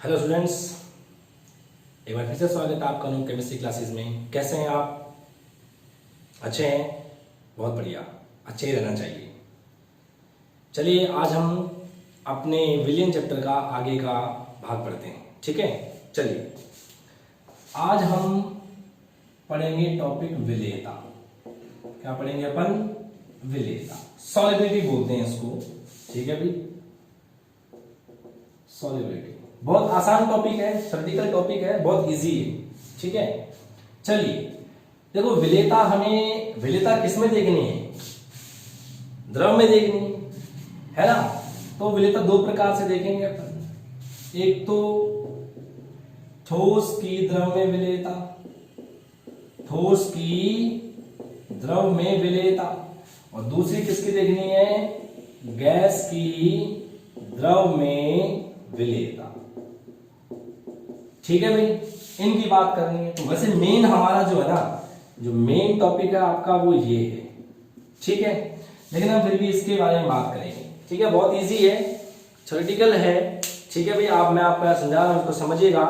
Hello students, एक बार फिर से स्वागत है आपका न्यू केमिस्ट्री क्लासेस में। कैसे हैं आप? अच्छे हैं? बहुत बढ़िया, अच्छे ही रहना चाहिए। चलिए आज हम अपने विलियन चैप्टर का आगे का भाग पढ़ते हैं। ठीक है, चलिए आज हम पढ़ेंगे टॉपिक विलेयता। क्या पढ़ेंगे अपन? विलेयता। सॉल्युबिलिटी बोलते हैं इसको। ठीक है भाई, सॉल्युबिलिटी बहुत आसान टॉपिक है, थ्योरेटिकल टॉपिक है, बहुत इजी है। ठीक है, चलिए देखो विलेयता किस में देखनी है? द्रव में देखनी है ना। तो विलेयता दो प्रकार से देखेंगे अपन। एक तो ठोस की द्रव में विलेयता, ठोस की द्रव में विलेयता, और दूसरी किसकी देखनी है? गैस की द्रव में विलेयता। ठीक है भाई, इनकी बात करनी है। तो वैसे मेन हमारा जो है ना, जो मेन टॉपिक है आपका वो ये है। ठीक है, लेकिन हम फिर भी इसके बारे में बात करेंगे। ठीक है, बहुत इजी है, थ्योरेटिकल है। ठीक है भाई, मैं आपको समझा रहा हूं, उसको समझिएगा,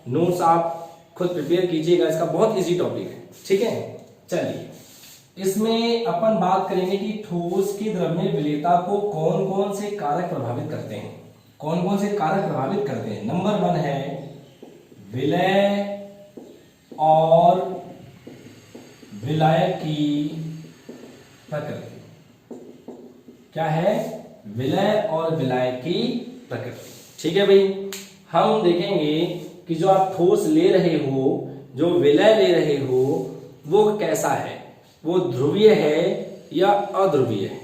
नोट्स आप खुद प्रिपेयर कीजिएगा। इसका बहुत इजी टॉपिक है। ठीक है, चलिए इसमें अपन बात करेंगे कि ठोस की द्रव में विलेयता को कौन कौन से कारक प्रभावित करते हैं। कौन कौन से कारक प्रभावित करते हैं? नंबर 1 है विलय और विलायक की प्रकृति। क्या है? विलय और विलायक की प्रकृति। ठीक है भाई, हम देखेंगे कि जो आप ठोस ले रहे हो, जो विलय ले रहे हो, वो कैसा है, वो ध्रुवीय है या अध्रुवीय है।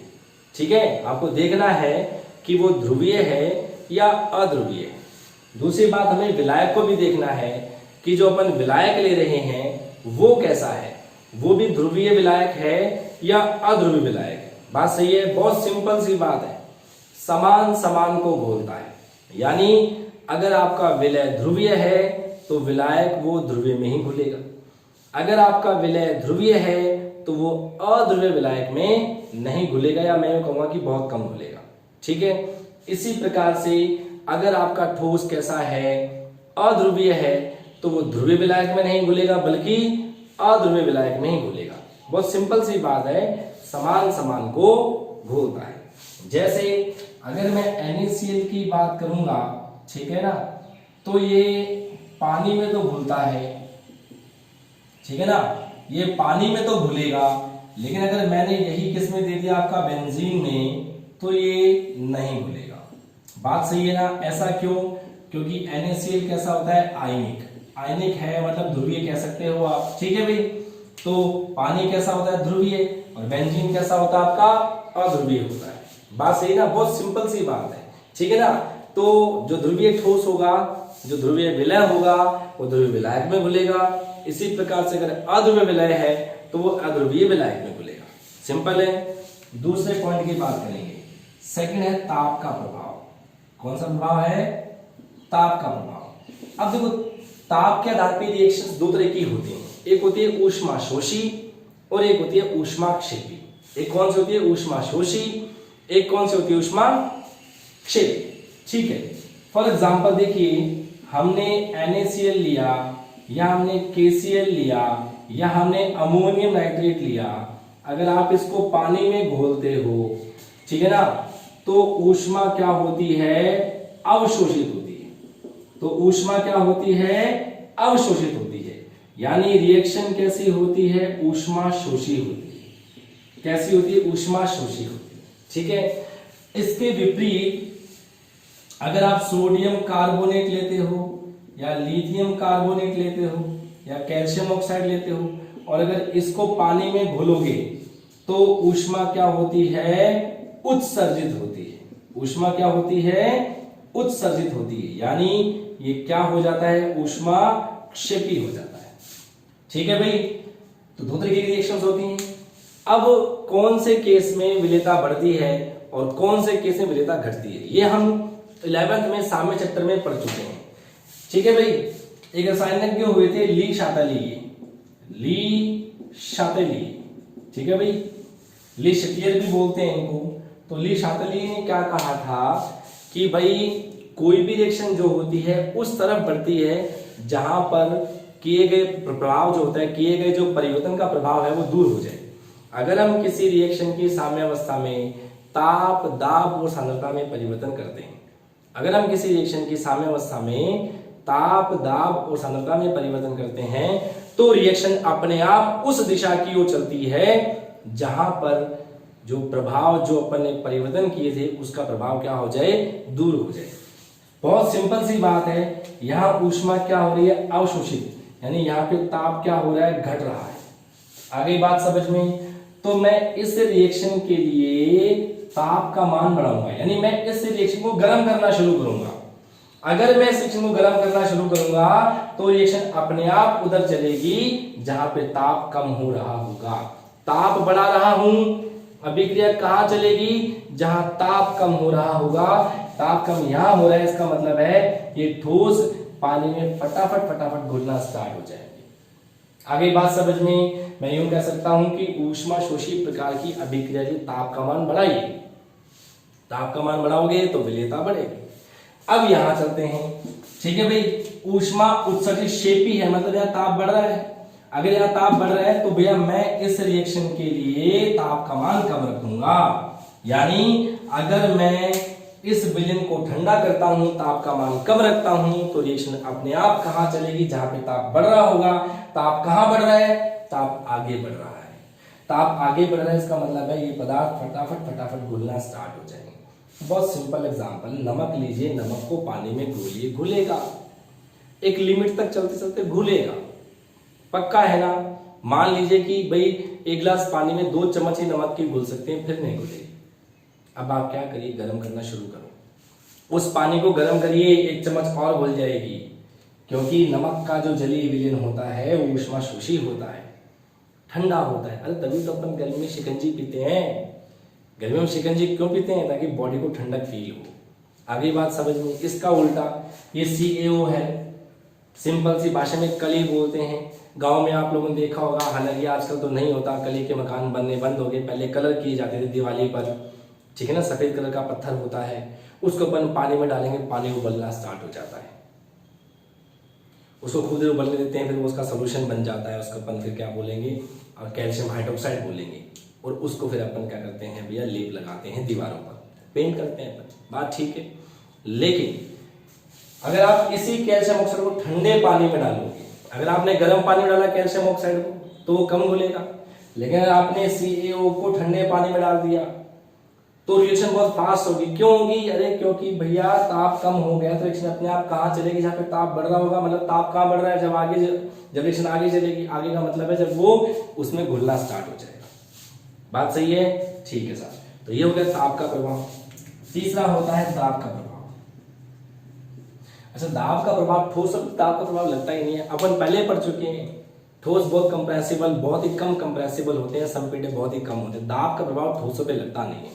ठीक है, आपको देखना है कि वो ध्रुवीय है या अध्रुवीय है। दूसरी बात, हमें विलायक को भी देखना है कि जो अपन विलायक ले रहे हैं वो कैसा है, वो भी ध्रुवीय विलायक है या अध्रुवीय विलायक है। बात सही है, बहुत सिंपल सी बात है। समान समान को घोलता है, यानी अगर आपका विलय ध्रुवीय है तो विलायक वो ध्रुवीय में ही घुलेगा। अगर आपका विलय ध्रुवीय है तो वो अध्रुवीय विलायक में नहीं घुलेगा, या मैं कहूंगा कि बहुत कम घुलेगा। ठीक है, इसी प्रकार से अगर आपका ठोस कैसा है, अध्रुवीय है, तो वो ध्रुवीय विलायक में नहीं घुलेगा बल्कि अध्रुवीय विलायक में ही घुलेगा। बहुत सिंपल सी बात है, समान समान को घोलता है। जैसे अगर मैं NaCl की बात करूंगा, ठीक है ना, तो ये पानी में तो घुलता है। ठीक है ना, ये पानी में तो घुलेगा, लेकिन अगर मैंने यही किस्में दे दिया आपका बेंजीन में, तो ये नहीं घुलेगा। बात सही है ना? ऐसा क्यों? क्योंकि NaCl कैसा होता है? आयनिक। आयनिक है मतलब ध्रुवीय कह सकते हो आप। ठीक है भाई, तो पानी कैसा होता है? ध्रुवीय, और बेंजीन कैसा होता है आपका? अध्रुवीय होता है। बात सही ना? बहुत सिंपल सी बात है। ठीक है ना, तो जो ध्रुवीय ठोस होगा, जो ध्रुवीय विलय होगा, वो ध्रुवीय विलायक में घुलेगा। इसी प्रकार से अगर अध्रुवीय विलय है तो वो अध्रुवीय विलायक में घुलेगा। सिंपल है। दूसरे पॉइंट की बात करेंगे। सेकंड है ताप का प्रभाव। कौन सा प्रभाव है? ताप का प्रभाव। अब देखो, ताप के आधार पर रिएक्शंस दो तरह की होती हैं। एक होती है ऊष्माशोषी और एक होती है ऊष्माक्षेपी। एक कौन सी होती है? ऊष्माशोषी। एक कौन सी होती है? ऊष्माक्षेपी। ठीक है, फॉर एग्जाम्पल देखिए, हमने NaCl लिया, या हमने KCl लिया, या हमने अमोनियम नाइट्रेट लिया। अगर आप इसको पानी में घोलते हो, ठीक है ना, तो ऊष्मा क्या होती है? अवशोषित होती है। तो ऊष्मा क्या होती है? अवशोषित होती है। यानी रिएक्शन कैसी होती है? ऊष्माशोषी होती है। कैसी होती है? ऊष्माशोषी होती है। ठीक है, इसके विपरीत अगर आप सोडियम कार्बोनेट लेते हो, या लिथियम कार्बोनेट लेते हो, या कैल्शियम ऑक्साइड लेते हो, और अगर इसको पानी में घोलोगे, तो ऊष्मा क्या होती है? उत्सर्जित होती है। ऊष्मा क्या होती है? उत्सर्जित होती है। यानी ये क्या हो जाता है? ऊष्माक्षेपी हो जाता है। ठीक है भाई, तो दो तरीके की रिएक्शंस होती हैं। अब कौन से केस में विलेयता बढ़ती है और कौन से केस में विलेयता घटती है, ये हम 11th में साम्य चैप्टर में पढ़ चुके हैं। ठीक है भाई, एक रसायनज्ञ हुए थे ली शातली। ठीक है भाई, ली शटियर भी बोलते हैं इनको। तो ली शातली ने क्या कहा था कि भाई कोई भी रिएक्शन जो होती है उस तरफ बढ़ती है जहां पर किए गए प्रभाव जो होता है, किए गए जो परिवर्तन का प्रभाव है वो दूर हो जाए। अगर हम किसी रिएक्शन की साम्यावस्था में ताप, दाब और सांद्रता में परिवर्तन करते हैं, अगर हम किसी रिएक्शन की साम्यावस्था में ताप, दाब और सांद्रता में परिवर्तन करते हैं तो रिएक्शन अपने आप उस दिशा की ओर चलती है जहां पर जो प्रभाव जो अपन ने परिवर्तन किए थे उसका प्रभाव क्या हो जाए, दूर हो जाए। बहुत सिंपल सी बात है, यहाँ ऊष्मा क्या हो रही है, अवशोषित, यानी यहाँ पे ताप क्या हो रहा है, घट रहा है। आगे बात समझ में, तो मैं इस रिएक्शन के लिए ताप का मान बढ़ाऊंगा, यानी मैं इस रिएक्शन को गर्म करना शुरू करूंगा। अगर मैं इस रिएक्शन को गर्म करना शुरू करूंगा तो रिएक्शन अपने आप उधर चलेगी जहां पे ताप कम हो रहा होगा। ताप बढ़ा रहा हूं, अभिक्रिया कहां चलेगी, जहां ताप कम हो रहा होगा। ताप कम यहां हो रहा है, इसका मतलब है ये ठोस पानी में फटाफट फटाफट घुलना स्टार्ट हो जाएगी। आगे बात समझ में, मैं यूं कह सकता हूं कि ऊष्मा शोषी प्रकार की अभिक्रिया की ताप का मान बढ़ाइए, ताप का मान बढ़ाओगे तो विलेयता बढ़ेगी। अब यहां चलते हैं, ठीक है भाई, ऊष्मा उत्सर्जित शेपी है, मतलब यहां ताप बढ़ रहा है। अगर यहां ताप बढ़ रहा है तो भैया मैं इस रिएक्शन के लिए ताप का मान कम रखूंगा, यानी अगर मैं इस विलयन को ठंडा करता हूं, ताप का मान कम रखता हूं, तो रिएक्शन अपने आप कहां चलेगी, जहां पे ताप बढ़ रहा होगा। ताप कहां बढ़ रहा है, ताप आगे बढ़ रहा है। ताप आगे बढ़ रहा है, इसका मतलब है ये पदार्थ फटाफट फटाफट घुलना स्टार्ट हो जाएंगे। बहुत सिंपल एग्जांपल, नमक लीजिए, नमक को पानी में घोलिए, घुलेगा, एक लिमिट तक चलते चलते घुलेगा, पक्का है ना। मान लीजिए कि भाई एक गिलास पानी में 2 चम्मच ही नमक की घुल सकते हैं, फिर नहीं घुलेगी। अब आप क्या करिए, गर्म करना शुरू करो, उस पानी को गर्म करिए, 1 चम्मच और घुल जाएगी, क्योंकि नमक का जो जलीय विलयन होता है वो ऊष्मा शोषी होता है, ठंडा होता है। अरे तभी तो अपन गर्मी में शिकंजी पीते हैं। गर्मी में शिकंजी क्यों पीते हैं, ताकि बॉडी को ठंडक फील हो। आगे बात समझ में, इसका उल्टा ये CaO है, सिंपल सी भाषा में कली बोलते हैं। गांव में आप लोगों ने देखा होगा, हालांकि आजकल तो नहीं होता, कली के मकान बनने बंद हो गए, पहले कलर किए जाते थे दिवाली पर, ठीक है ना, सफेद कलर का पत्थर होता है, उसको अपन पानी में डालेंगे, पानी उबलना स्टार्ट हो जाता है, उसको खुद उबलने देते हैं, फिर उसका सोल्यूशन बन जाता है, उसको अपन फिर क्या बोलेंगे, और कैल्शियम हाइड्रोक्साइड बोलेंगे, और उसको फिर अपन क्या करते हैं भैया, लेप लगाते हैं दीवारों पर, पेंट करते हैं अपन, बात ठीक है। लेकिन अगर आप इसी कैल्शियम ऑक्साइड को ठंडे पानी में डालोगे, अगर आपने गर्म पानी में डाला कैल्शियम ऑक्साइड को तो वो कम घुलेगा, लेकिन अगर आपने CaO को ठंडे पानी में डाल दिया तो रिएक्शन बहुत फास्ट होगी। क्यों होगी, अरे क्योंकि भैया ताप कम हो गया तो रिएक्शन अपने आप कहां चलेगी, जहां पे ताप बढ़ रहा होगा। मतलब ताप कहां बढ़ रहा है, जब रिएक्शन आगे चलेगी, आगे का मतलब है जब वो उसमें घुलना स्टार्ट हो जाएगा। बात सही है, ठीक है सर। तो ये हो गया ताप का प्रभाव। तीसरा होता है दाब का प्रभाव। अच्छा, दाब का प्रभाव, ठोस पर दाब का प्रभाव लगता ही नहीं है, अपन पहले पढ़ चुके हैं। ठोस बहुत कंप्रेसिबल, बहुत ही कम कंप्रेसिबल होते हैं, संपीड़ित बहुत ही कम होते हैं। दाब का प्रभाव ठोसों पे लगता नहीं है,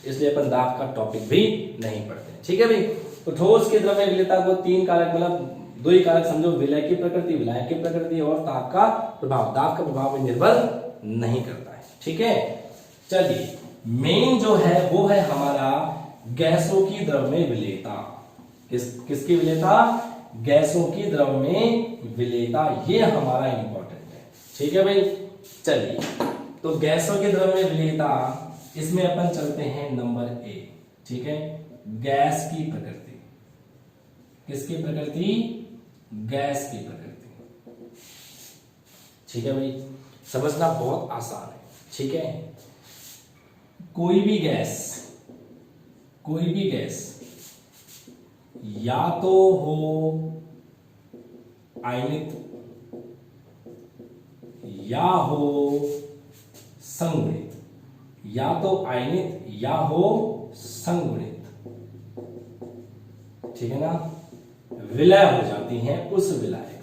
इसलिए अपन दाब का टॉपिक भी नहीं पढ़ते, ठीक है भाई। तो ठोस की द्रव्य विलेयता को 3 कारक, मतलब 2 ही कारक समझो, विलय की प्रकृति, विलायक की प्रकृति और ताप का प्रभाव। दाब का प्रभाव निर्भर नहीं करता है, ठीक है। चलिए, मेन जो है वो है हमारा गैसों की द्रव में विलेयता। किसकी विलेयता, गैसों की द्रव में विलेयता, ये हमारा इंपॉर्टेंट है, ठीक है भाई। चलिए, तो गैसों की द्रव में विलेयता, इसमें अपन चलते हैं नंबर 1, ठीक है। गैस की प्रकृति, किसकी प्रकृति, गैस की प्रकृति, ठीक है भाई। समझना बहुत आसान है, ठीक है। कोई भी गैस या तो हो आयनित या हो संगुणित, या तो आयनित या हो संगुणित, ठीक है ना, विलय हो जाती हैं उस विलायक में।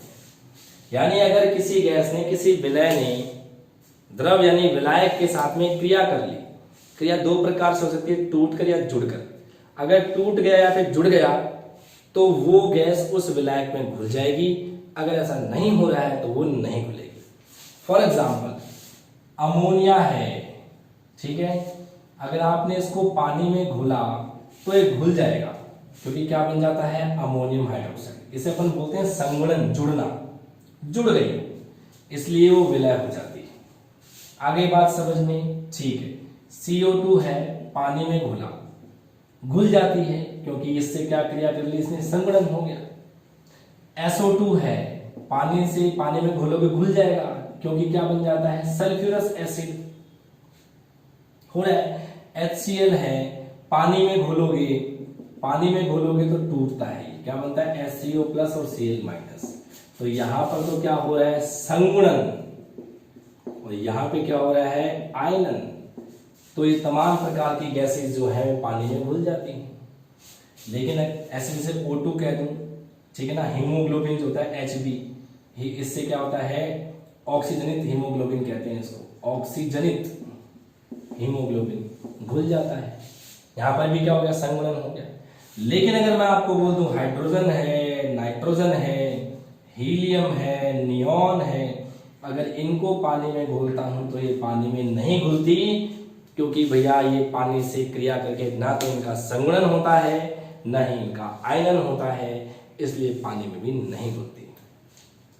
यानी अगर किसी गैस ने, किसी विलय ने द्रव यानी विलायक के साथ में क्रिया कर ली, क्रिया 2 प्रकार से हो सकती है, टूटकर या जुड़कर। अगर टूट गया या फिर जुड़ गया तो वो गैस उस विलायक में घुल जाएगी, अगर ऐसा नहीं हो रहा है तो वो नहीं घुलेगी। फॉर एग्जाम्पल, अमोनिया है, ठीक है, अगर आपने इसको पानी में घुला तो ये घुल जाएगा, क्योंकि क्या बन जाता है, अमोनियम हाइड्रोक्साइड। इसे अपन बोलते हैं संगुणन, जुड़ना, जुड़ गई, इसलिए वो विलय हो जाती है। आगे बात समझ में, ठीक है। CO2 है, पानी में घुला, घुल जाती है क्योंकि इससे क्या क्रिया कर ली इसने, संगुणन हो गया। SO2 है, पानी में घोलोगे घुल जाएगा क्योंकि क्या बन जाता है, सल्फ्यूरस एसिड हो रहा है। HCl है, पानी में घोलोगे तो टूटता है, क्या बनता है, HCO प्लस और Cl माइनस। तो यहां पर तो क्या हो रहा है, संगुणन, और यहां पे क्या हो रहा है, आयनन। तो ये तमाम प्रकार की गैसेस जो है पानी में घुल जाती हैं। लेकिन ऐसे जैसे O2 कह दूं, ठीक है ना, हीमोग्लोबिन जो होता है Hb, इससे क्या होता है, ऑक्सीजनित हीमोग्लोबिन कहते हैं इसको, ऑक्सीजनित हीमोग्लोबिन घुल जाता है। यहां पर भी क्या हो गया, संगुणन हो गया। लेकिन अगर मैं आपको बोल दूं हाइड्रोजन है, नाइट्रोजन है, हीलियम है, नियॉन है, अगर इनको पानी में घोलता हूं तो ये पानी में नहीं घुलती, क्योंकि भैया ये पानी से क्रिया करके ना तो इनका संगुणन होता है, ना ही इनका आयनन होता है, इसलिए पानी में भी नहीं घुलती।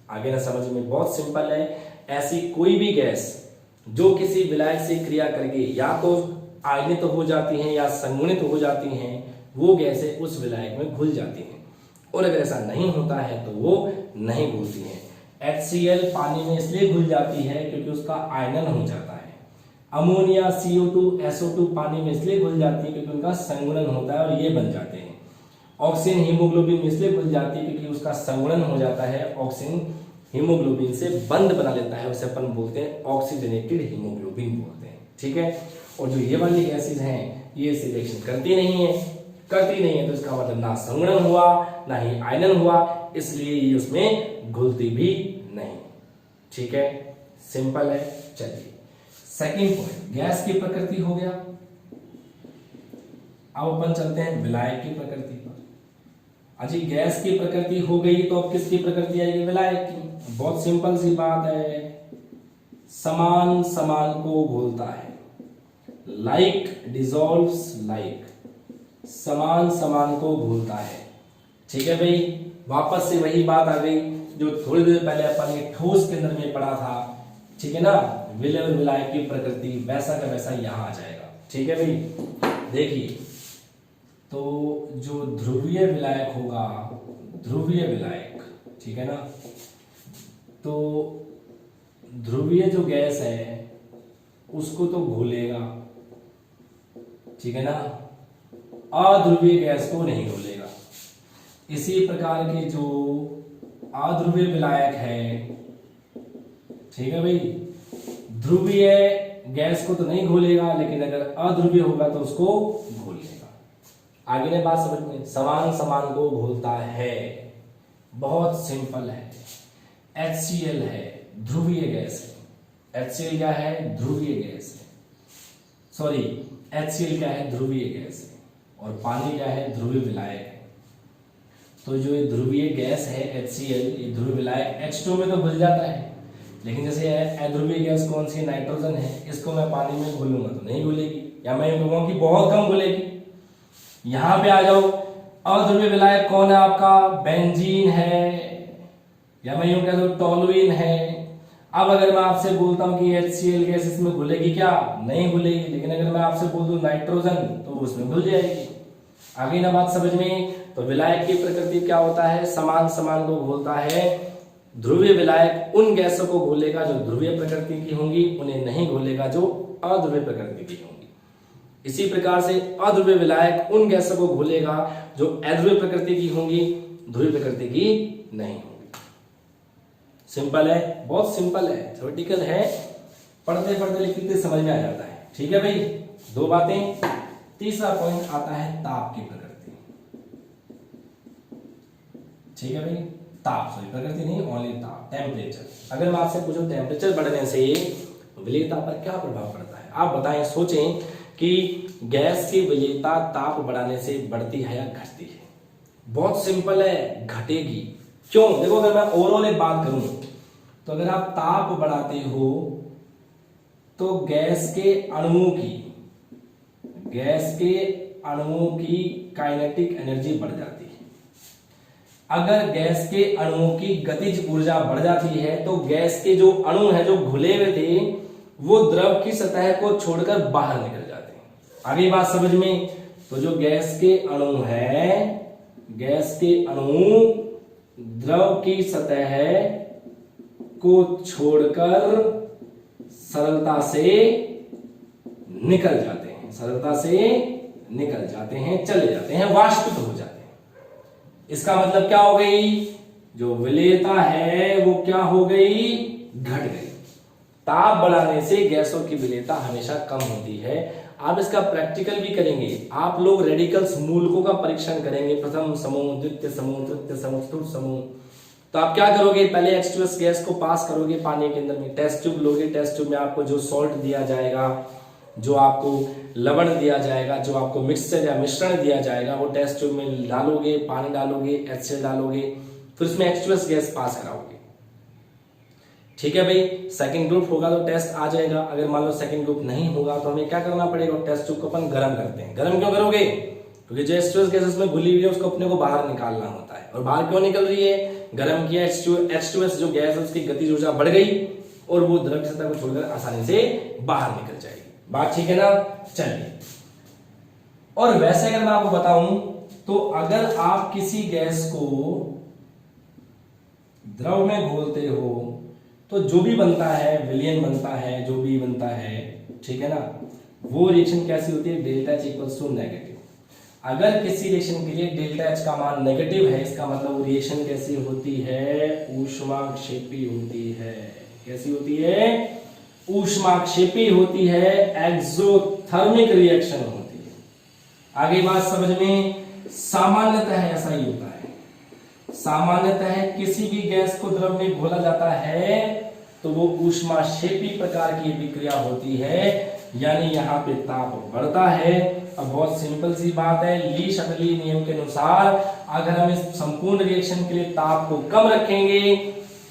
आगे ना समझ में, बहुत सिंपल है। ऐसी कोई भी गैस जो किसी विलायक से क्रिया करके या तो आयनित हो जाती हैं या संगुणित हो जाती हैं, वो गैसें उस विलायक में घुल जाती हैं। और अगर ऐसा नहीं होता है तो वो नहीं घुलती हैं। HCl पानी में इसलिए घुल जाती है क्योंकि उसका आयनन हो जाता है। अमोनिया, CO2, SO2 पानी में इसलिए घुल जाती है क्योंकि उनका संगुणन होता है और ये बन जाते हैं। ऑक्सीजन हीमोग्लोबिन में इसलिए घुल जाती है क्योंकि उसका संगुणन हो जाता है, ऑक्सीजन हीमोग्लोबिन से बंध बना लेता है, उसे अपन बोलते हैं ऑक्सीजनेटेड हीमोग्लोबिन बोलते हैं, ठीक है। और जो ये वाली गैसेज हैं ये इसे रिएक्शन करती नहीं है तो इसका मतलब ना संगुणन हुआ ना ही आयनन हुआ, इसलिए ये उसमें घुलती भी नहीं, ठीक है, सिंपल है। चलिए सेकंड पॉइंट, गैस की प्रकृति हो गया। अब अपन चलते हैं विलायक की प्रकृति पर। अजी गैस की प्रकृति हो गई तो अब किसकी प्रकृति आएगी, विलायक की। बहुत सिंपल सी बात है, समान समान को घोलता है, लाइक डिसॉल्व्स लाइक, समान समान को घोलता है, ठीक है भाई। वापस से वही बात आ गई जो थोड़ी देर पहले अपन ने ठोस के अंदर में पढ़ा था, ठीक है ना, विलय और विलायक की प्रकृति वैसा का वैसा यहां आ जाएगा, ठीक है भाई। देखिए तो जो ध्रुवीय विलायक होगा, ध्रुवीय विलायक, ठीक है ना, तो ध्रुवीय जो गैस है उसको तो घोलेगा, ठीक है ना, अध्रुवीय गैस को नहीं घोलेगा। इसी प्रकार के जो अध्रुवीय विलायक है, ठीक है भाई, ध्रुवीय गैस को तो नहीं घोलेगा, लेकिन अगर अध्रुवीय होगा तो उसको घोल लेगा। आगे ने बात समझ में, समान समान को घोलता है, बहुत सिंपल है। HCl है, ध्रुवीय गैस है। HCl क्या है, ध्रुवीय गैस है, सॉरी HCl क्या है, ध्रुवीय गैस है, और पानी क्या है, ध्रुवीय विलायक है। तो जो ये ध्रुवीय गैस है HCl, ये ध्रुवीय विलायक H2 में तो घुल जाता है, लेकिन जैसे अध्रुवीय गैस कौन सी, नाइट्रोजन है, इसको मैं पानी में घोलूंगा तो नहीं घुलेगी, या मैं यूं कहूंगा कि बहुत कम घुलेगी। यहां पे आ जाओ, अध्रुवीय विलायक कौन है आपका, बेंजीन है, या मैं यूं कह दूं टोलुइन है। अब अगर मैं आपसे बोलता हूं कि HCl गैस इसमें घुलेगी क्या, नहीं घुलेगी, लेकिन अगर मैं आपसे बोल दूं नाइट्रोजन तो उसमें घुल जाएगी। आगे ना बात समझ में। तो विलायक की प्रकृति क्या होता है, समान समान को घोलता है। ध्रुवीय विलायक उन गैसों को घोलेगा जो ध्रुवीय प्रकृति की होंगी, उन्हें नहीं घोलेगा जो अध्रुवीय प्रकृति की होंगी। इसी प्रकार से अध्रुवीय विलायक उन गैसों को घोलेगा जो अध्रुवीय प्रकृति की होंगी, ध्रुवीय प्रकृति की नहीं होंगी। सिंपल है, बहुत सिंपल है, थ्योरेटिकल है, पढ़ते पढ़ते लिखते समझ में आ जाता है, ठीक है भाई। दो बातें। तीसरा पॉइंट आता है ताप की प्रकृति, ठीक है भाई। ताप, सॉरी प्रकृति नहीं, ओनली ताप, टेम्परेचर। अगर मैं आपसे पूछूं टेम्परेचर बढ़ने से विलेयता पर क्या प्रभाव पड़ता है, आप बताएं, सोचें कि गैस की विलेयता ताप बढ़ाने से बढ़ती है या घटती है। बहुत सिंपल है, घटेगी। क्यों, देखो अगर मैं ओवरऑल एक बात करूं तो अगर आप ताप बढ़ाते हो तो गैस के अणुओं की काइनेटिक एनर्जी बढ़ जाती है। अगर गैस के अणुओं की गतिज ऊर्जा बढ़ जाती है तो गैस के जो अणु हैं जो घुले हुए थे वो द्रव की सतह को छोड़कर बाहर निकल जाते हैं। आगे बात समझ में? तो जो गैस के अणु हैं, गैस के अणु द्रव की सतह को छोड़कर सरलता से निकल जाते हैं, सरलता से निकल जाते हैं, चले जाते हैं, वाष्पित हो जाते हैं। इसका मतलब क्या हो गई? जो विलेयता है वो क्या हो गई? घट गई। ताप बढ़ाने से गैसों की विलेयता हमेशा कम होती है। आप इसका प्रैक्टिकल भी करेंगे। आप लोग रेडिकल्स मूलकों का परीक्षण करेंगे, प्रथम समूह, द्वितीय समूह, तृतीय समूह, चतुर्थ समूह। तो आप क्या करोगे? पहले H2S गैस को पास करोगे पानी के अंदर में, टेस्ट ट्यूब लोगे, टेस्ट ट्यूब में आपको जो सॉल्ट दिया जाएगा, जो आपको लवण दिया जाएगा, जो आपको मिक्सचर या मिश्रण दिया जाएगा, वो टेस्ट ट्यूब में डालोगे, पानी डालोगे, HCl डालोगे, फिर उसमें H2S गैस पास कराओगे। ठीक है भाई, सेकंड ग्रुप होगा तो टेस्ट आ जाएगा। अगर मान लो सेकंड ग्रुप नहीं होगा तो हमें क्या करना पड़ेगा? टेस्ट ट्यूब को अपन गर्म करते हैं। गर्म क्यों करोगे? क्योंकि जो H2S गैस उसमें घुली हुई है उसको अपने को बाहर निकालना होता है। और बाहर क्यों निकल रही है? गर्म किया H2S जो गैस है उसकी गतिज ऊर्जा बढ़ गई और वो द्रव की सतह को छोड़कर आसानी से बाहर निकल जाएगी। बात ठीक है ना? चलिए, और वैसे अगर मैं आपको बताऊं तो अगर आप किसी गैस को द्रव में घोलते हो तो जो भी बनता है, विलयन बनता है, जो भी बनता है, ठीक है ना, वो रिएक्शन कैसी होती है? Delta H equals to negative. अगर किसी रिएक्शन के लिए डेल्टा H का मान नेगेटिव है, इसका मतलब वो रिएक्शन कैसी होती है? ऊष्माक्षेपी होती है। कैसी होती है? ऊष्माक्षेपी होती है, एक्सोथर्मिक रिएक्शन होती है। आगे बात समझ में? सामान्यतः ऐसा ही होता है। सामान्यतः किसी भी गैस को द्रव में घोला जाता है तो वो ऊष्माक्षेपी प्रकार की विक्रिया होती है, यानी यहाँ पे ताप बढ़ता है। अब बहुत सिंपल सी बात है, ली शटली नियम के अनुसार अगर हम इस संपूर्ण रिएक्शन के लिए ताप को कम रखेंगे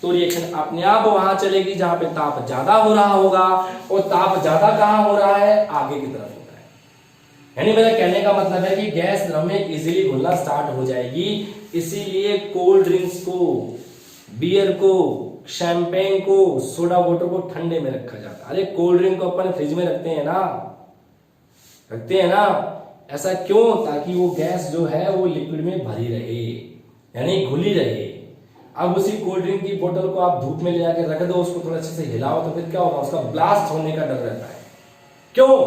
तो रिएक्शन अपने आप वहां चलेगी जहां पे ताप ज्यादा हो रहा होगा, और ताप ज्यादा कहां हो रहा है? आगे की तरफ हो रहा है। यानी मेरा कहने का मतलब है कि गैस द्रव में इजीली घुलना स्टार्ट हो जाएगी। इसीलिए कोल्ड ड्रिंक्स को, बियर को, शैंपेन को, सोडा वाटर को ठंडे में रखा जाता है। अरे कोल्ड ड्रिंक को अपन फ्रिज में रखते हैं ना, रखते हैं ना। ऐसा क्यों? ताकि वो गैस जो है वो लिक्विड में भरी रहे, यानी घुली रहे। अब उसी कोल्ड ड्रिंक की बोतल को आप धूप में ले जाकर रख दो, उसको थोड़ा अच्छे से हिलाओ, तो फिर क्या होगा? उसका ब्लास्ट होने का डर रहता है। क्यों?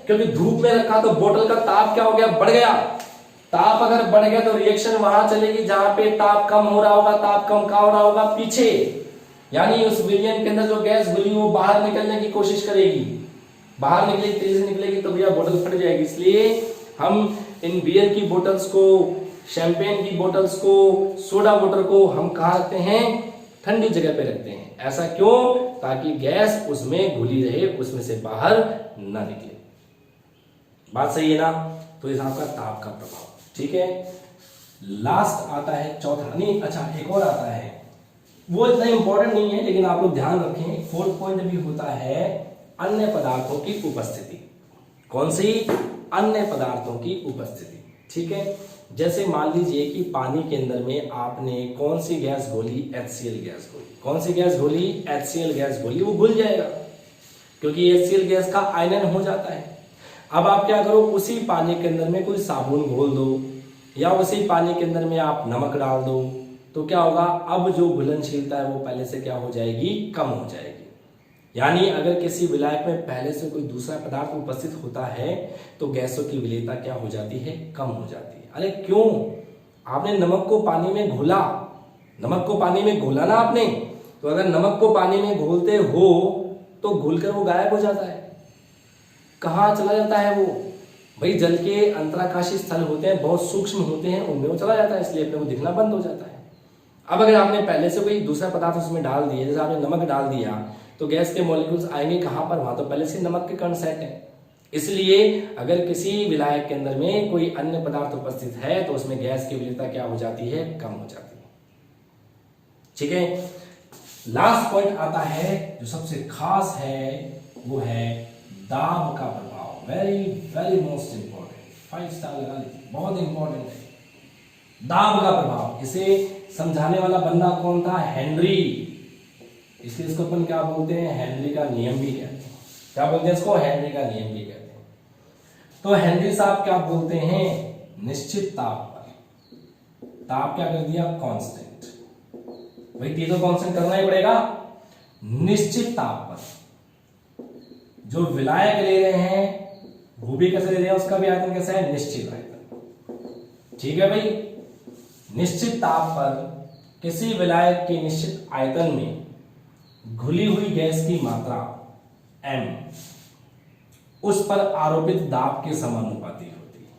क्योंकि धूप में रखा तो बोतल का ताप क्या हो गया? बढ़ गया। ताप अगर बढ़ गया तो रिएक्शन वहां चलेगी जहां पे ताप कम हो रहा होगा। ताप कम कहां हो रहा होगा? पीछे। यानी उस विलयन के अंदर जो गैस घुली वो बाहर निकलने की कोशिश करेगी, बाहर निकलेगी, तेजी से निकलेगी तो भैया बोतल फट जाएगी। इसलिए हम इन बियर की बोतल्स को, शैंपेन की बोतल्स को, सोडा वाटर को हम कहां रखते हैं? ठंडी जगह पे रखते हैं। ऐसा क्यों? ताकि गैस उसमें घुली रहे, उसमें से बाहर ना निकले। बात सही है ना? तो इस आपका ताप का प्रभाव, ठीक है। लास्ट आता है चौथा, नहीं अच्छा एक और आता है, वो इतना इंपॉर्टेंट नहीं है लेकिन आप लोग ध्यान रखें। फोर्थ पॉइंट भी होता है अन्य पदार्थों की उपस्थिति। कौन सी? अन्य पदार्थों की उपस्थिति, ठीक है। जैसे मान लीजिए कि पानी के अंदर में आपने कौन सी गैस घोली? HCl गैस घोली। कौन सी गैस घोली? HCl गैस घोली। वो घुल जाएगा क्योंकि HCl गैस का आयनन हो जाता है। अब आप क्या करो? उसी पानी के अंदर में कोई साबुन घोल दो या उसी पानी के अंदर में आप नमक डाल दो, तो क्या होगा? अब जो घुलनशीलता है वो पहले से क्या हो जाएगी? कम हो जाएगी। यानी अगर किसी विलायक में पहले से कोई दूसरा पदार्थ उपस्थित होता है तो गैसों की विलेयता क्या हो जाती है? कम हो जाती है। अरे क्यों? आपने नमक को पानी में घोला, नमक को पानी में घोला ना आपने, तो अगर नमक को पानी में घोलते हो तो घुलकर वो गायब हो जाता है। कहाँ चला जाता है वो? भाई जल के अंतराकाशीय स्थल होते हैं, बहुत सूक्ष्म होते हैं, उनमें वो चला जाता है, इसलिए अपने को दिखना बंद हो जाता है। अब अगर आपने पहले से कोई दूसरा पदार्थ उसमें डाल दिया, जैसे आपने नमक डाल दिया, तो गैस के मॉलिक्यूल्स आएंगे कहां पर? वहां तो पहले से नमक के कण सेट है। इसलिए अगर किसी विलायक के अंदर में कोई अन्य पदार्थ उपस्थित है तो उसमें गैस की विलेयता क्या हो जाती है? कम हो जाती है, ठीक है। लास्ट पॉइंट आता है जो सबसे खास है, वो है दाब का प्रभाव। Very very most important. 5 star लगा लीजिए, बहुत इंपॉर्टेंट है। दाब का प्रभाव, इसे समझाने वाला बंदा कौन था? हेनरी। इसलिए इसको अपन क्या बोलते हैं? हेनरी का नियम भी कहते हैं। क्या बोलते हैं इसको? हेनरी का नियम भी कहते हैं। तो हेनरी साहब क्या बोलते हैं? निश्चित ताप पर, ताप क्या कर दिया? कांस्टेंट। भाई तीनों कांस्टेंट करना ही पड़ेगा। निश्चित ताप पर जो विलायक ले रहे हैं वो भी कैसे ले रहे हैं? उसका भी आयतन कैसा है? निश्चित आयतन। ठीक है भाई, निश्चित ताप पर किसी विलायक के निश्चित आयतन में घुली हुई गैस की मात्रा m उस पर आरोपित दाब के समानुपाती होती है।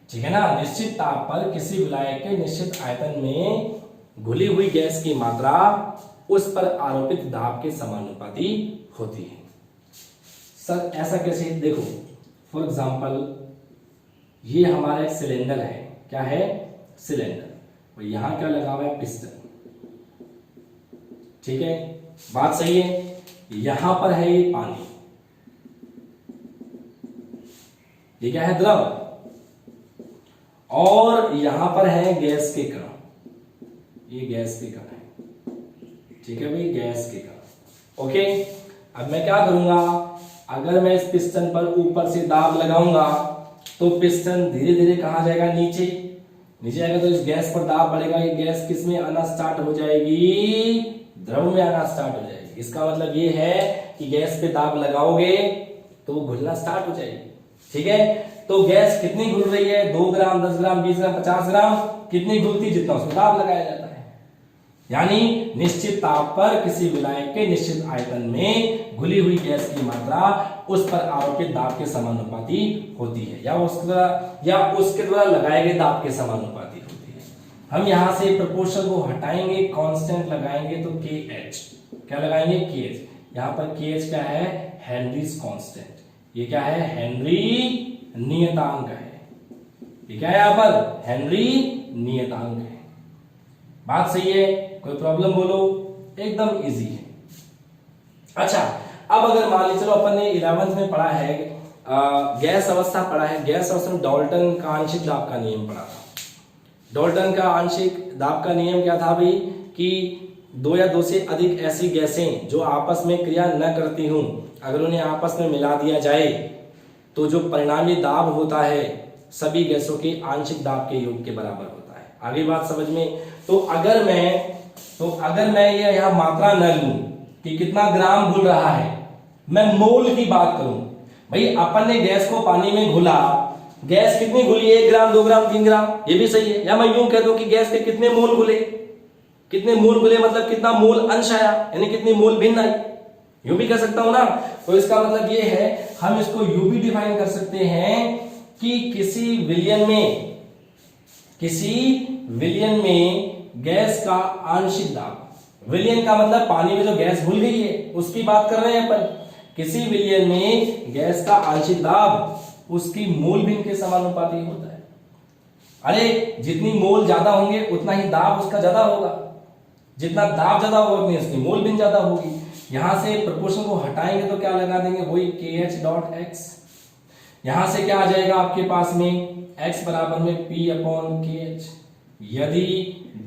ठीक है ना? निश्चित ताप पर किसी विलायक के निश्चित आयतन में घुली हुई गैस की मात्रा उस पर आरोपित दाब के समानुपाती होती है। सर ऐसा कैसे? देखो फॉर एग्जांपल ये हमारा एक सिलेंडर है। क्या है? सिलेंडर। और यहां क्या लगा हुआ है? पिस्टन। ठीक है, बात सही है। यहां पर है ये पानी, ये क्या है? द्रव। और यहां पर है गैस के कण, ये गैस के कण है। ठीक है भाई, गैस के कण। ओके, अब मैं क्या करूंगा? अगर मैं इस पिस्टन पर ऊपर से दाब लगाऊंगा तो पिस्टन धीरे धीरे कहां जाएगा? नीचे। नीचे आएगा तो इस गैस पर दाब बढ़ेगा। ये गैस किस में आना स्टार्ट हो जाएगी? द्रव में आना स्टार्ट हो जाएगी। इसका मतलब ये है कि गैस पे दाब लगाओगे तो वो घुलना स्टार्ट हो जाएगी। ठीक है, तो गैस कितनी घुल रही है? 2 ग्राम, 10 ग्राम, 20 ग्राम, 50 ग्राम, कितनी घुलती? जितना उसमें दाब लगाया जाता है। यानी निश्चित ताप पर किसी विलायक के निश्चित आयतन में घुली हुई गैस की मात्रा उस पर आरोपित दाब के समानुपाती होती है, या उसके द्वारा लगाए गए दाब के समानुपाती होती है। हम यहां से प्रोपोर्शन को हटाएंगे, कांस्टेंट लगाएंगे तो KH। क्या लगाएंगे? KH। यहां पर KH क्या है? Henrys constant. ये क्या है? हेनरी नियतांक है। ये क्या है? यहां पर हेनरी नियतांक है। बात सही है? कोई प्रॉब्लम बोलो? एकदम इजी है। अच्छा, अब अगर मान लीजिए चलो अपन ने 11th में पढ़ा है गैस अवस्था पढ़ा है। गैस अवस्था में डाल्टन का आंशिक दाब का नियम पढ़ा था। डाल्टन का आंशिक दाब का नियम क्या था भाई? कि 2 या 2 से अधिक ऐसी गैसें जो आपस में क्रिया न करती हूं, अगर उन्हें आपस में मिला दिया जाए तो जो परिणामी दाब होता है सभी गैसों के आंशिक दाब के योग के बराबर होता है। आगे बात समझ में? तो अगर मैं ये यहां मात्रा न लूं कि कितना ग्राम घुल रहा है, मैं मोल की बात करूं। भाई अपन ने गैस को पानी में घुला, गैस कितनी घुली? 1 ग्राम, 2 ग्राम, 3 ग्राम, ये भी सही है। या मैं यूं कह दूं कि गैस के कितने मोल घुले? कितने मोल घुले मतलब कितना मोल अंश आया, यानी कितनी मोल भिन्न आई, यूं भी कह सकता हूं ना। तो इसका मतलब ये है, हम इसको यूं भी डिफाइन कर सकते हैं कि किसी विलयन में गैस का आंशिक दाब, विलयन का मतलब पानी में जो गैस घुल गई है उसकी बात कर रहे हैं अपन। किसी विलयन में गैस का आंशिक दाब उसकी मोल भिन्न के समानुपाती होता है। अरे जितनी मोल ज्यादा होंगे उतना ही दाब उसका ज्यादा होगा, जितना दाब ज्यादा होगा उतनी उसकी मोल भिन्न ज्यादा होगी। यहां से प्रोपोर्शन को हटाएंगे तो क्या लगा देंगे? वही KH.X। यहां से क्या आ जाएगा आपके पास में? X बराबर में P/KH। यदि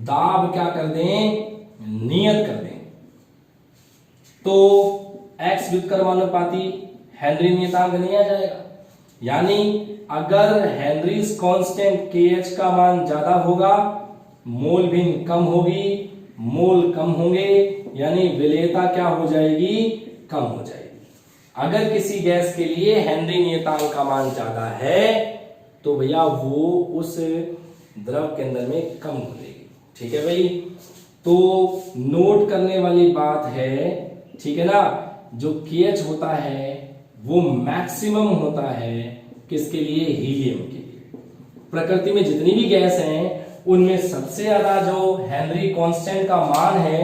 दाब क्या कर दें? नियत कर दें तो X व्युत्क्रमानुपाती हेनरी नियतांक नहीं आ जाएगा। यानी अगर हेनरीज कांस्टेंट KH का मान ज्यादा होगा, मोल भिन्न कम होगी, मोल कम होंगे, यानी विलेयता क्या हो जाएगी? कम हो जाएगी। अगर किसी गैस के लिए हेनरी नियतांक का मान ज्यादा है तो भैया वो उस द्रव के अंदर में कम घुलेगी। ठीक है भाई, तो नोट करने वाली बात है, ठीक है ना, जो KH होता है वो मैक्सिमम होता है किसके लिए? हीलियम के लिए। प्रकृति में जितनी भी गैस हैं उनमें सबसे ज्यादा जो हेनरी कांस्टेंट का मान है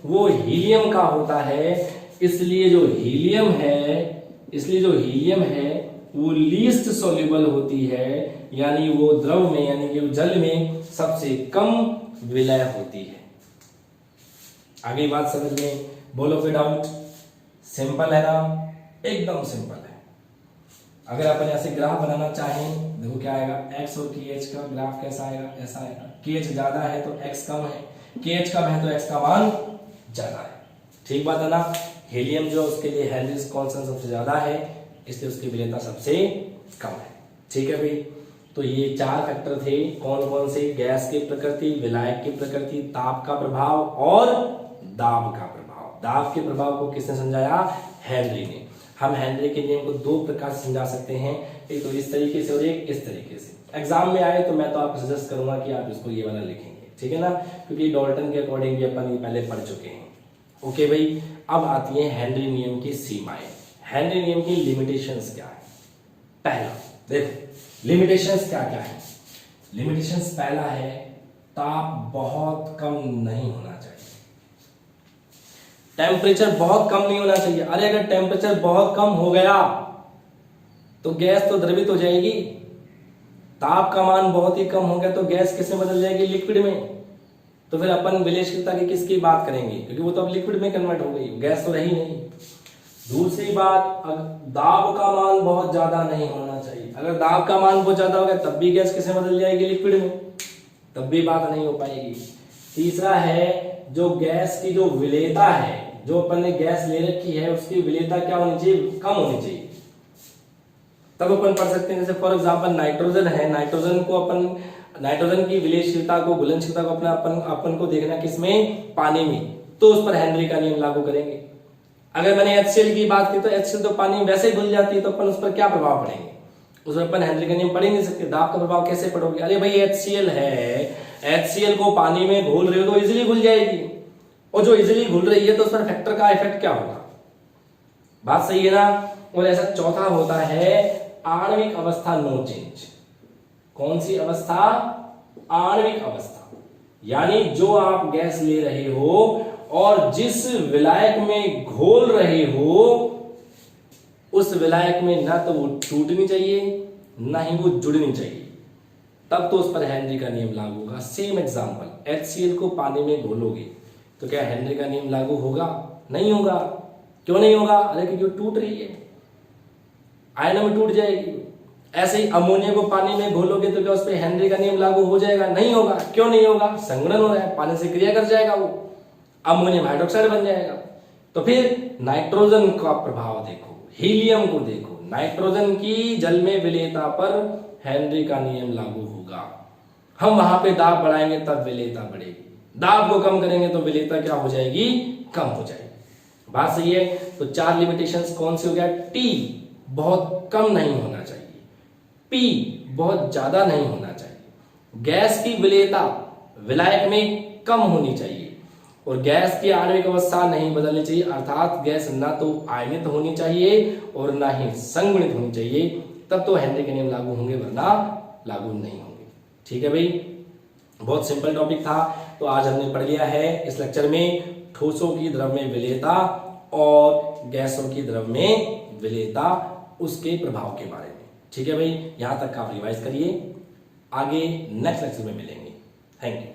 वो हीलियम का होता है। इसलिए जो हीलियम है वो लीस्ट सॉल्युबल होती है, यानी वो द्रव में यानी कि जल में सबसे कम विलय होती है। आगे बात समझ में? बोलो कोई डाउट? सिंपल है ना? एकदम सिंपल है। अगर अपन ऐसे ग्राफ बनाना चाहें, देखो क्या आएगा, x और KH का ग्राफ कैसा आएगा, ऐसा आएगा। KH ज्यादा है तो x कम है, KH कम है तो x का मान ज्यादा है। ठीक बात है ना। हीलियम जो उसके लिए हेनरीज कांस्टेंट सबसे ज्यादा है, इसलिए उसकी विलेयता सबसे कम है। ठीक है भाई, तो ये 4 फैक्टर थे। कौन कौन से? गैस की प्रकृति, विलायक की प्रकृति, ताप का प्रभाव और दाब का प्रभाव। दाब के प्रभाव को किसने समझाया? हेनरी ने। हम हेनरी के नियम को 2 प्रकार से समझा सकते हैं, एक तो इस तरीके से और एक इस तरीके से। एग्जाम में आए तो मैं तो आपको सजेस्ट करूंगा कि आप इसको ये वाला लिखेंगे, ठीक है ना, क्योंकि डॉल्टन के अकॉर्डिंग भी अपन ये पहले पढ़ चुके हैं। ओके भाई, अब आती है हेनरी नियम की सीमाएं। हेनरी नियम की लिमिटेशंस क्या है? पहला देखो लिमिटेशंस क्या क्या है। लिमिटेशंस पहला है, ताप बहुत कम नहीं होना चाहिए। टेम्परेचर बहुत कम नहीं होना चाहिए। अरे अगर टेम्परेचर बहुत कम हो गया तो गैस तो द्रवित हो जाएगी। ताप का मान बहुत ही कम हो गया तो गैस किसमें बदल जाएगी? लिक्विड में। तो फिर अपन विलेयशीलता की किसकी बात करेंगे? क्योंकि वो तो अब लिक्विड में कन्वर्ट हो गई, गैस तो रही नहीं। दूसरी बात, दाब का मान बहुत ज्यादा नहीं होना चाहिए। अगर दाब का मान बहुत ज्यादा हो गया तब भी गैस किसमें बदल जाएगी? लिक्विड में, तब भी बात नहीं हो पाएगी। तीसरा है, जो गैस की जो विलेयता है, जो अपन ने गैस ले रखी है उसकी विलेयता क्या होनी चाहिए? कम होनी चाहिए। तब अपन पढ़ सकते हैं, जैसे फॉर एग्जांपल नाइट्रोजन है, नाइट्रोजन को अपन, नाइट्रोजन की विलेयशीलता को, घुलनशीलता को अपना अपन को देखना किसमें? पानी में, तो उस पर हेनरी का नियम लागू करेंगे। अगर मैंने HCl की बात की तो HCl तो पानी में वैसे ही घुल जाती है, तो अपन उस पर क्या प्रभाव पड़ेंगे? उस पर अपन हेनरी का नियम पढ़ ही नहीं सकते। दाब का प्रभाव कैसे पढ़ोगे? अरे भाई HCl है, HCl को पानी में घोल रहे हो तो इजीली घुल जाएगी, और जो इजीली घुल रही है तो उस पर फैक्टर का इफेक्ट क्या होगा? बात सही है ना। और ऐसा चौथा होता है आणविक अवस्था नो चेंज। कौन सी अवस्था? आणविक अवस्था। यानी जो आप गैस ले रहे हो और जिस विलायक में घोल रहे हो उस विलायक में ना तो वो टूटनी चाहिए ना ही वो जुड़नी चाहिए, तब तो उस पर हेनरी का नियम लागू होगा। सेम एग्जांपल, HCl को पानी में घोलोगे तो क्या हेनरी का नियम लागू होगा? नहीं होगा। क्यों नहीं होगा? अरे क्योंकि वो टूट रही है, आयनों में टूट जाएगी। ऐसे ही अमोनिया को पानी में घोलोगे तो क्या उस पर हेनरी का नियम लागू हो जाएगा? नहीं होगा। क्यों नहीं होगा? संगठन हो रहा है, पानी से क्रिया कर जाएगा, वो अमोनियम हाइड्रोक्साइड बन जाएगा। तो फिर नाइट्रोजन का प्रभाव देखो, हीलियम को देखो, नाइट्रोजन की जल में विलेयता पर हेनरी का नियम लागू होगा। हम वहां पे दाब बढ़ाएंगे तब विलेयता बढ़ेगी, दाब को कम करेंगे तो विलेयता क्या हो जाएगी? कम हो जाएगी। बात सही है। तो 4 लिमिटेशंस कौन सी हो गया? T बहुत कम नहीं होना चाहिए, P बहुत ज्यादा नहीं होना चाहिए, गैस की विलेयता विलायक में कम होनी चाहिए, और गैस की आणविक अवस्था नहीं बदलनी चाहिए, अर्थात गैस ना तो आयनित होनी चाहिए और ना ही संगुणित होनी चाहिए, तब तो हेनरी के नियम लागू होंगे, वरना लागू नहीं होंगे। ठीक है भाई, बहुत सिंपल टॉपिक था। तो आज हमने पढ़ लिया है इस लेक्चर में ठोसों की द्रव में विलेयता और गैसों की द्रव में विलेयता, उसके प्रभाव के बारे में। ठीक है भाई, यहां तक आप रिवाइज करिए, आगे नेक्स्ट लेक्चर में मिलेंगे। Thank you.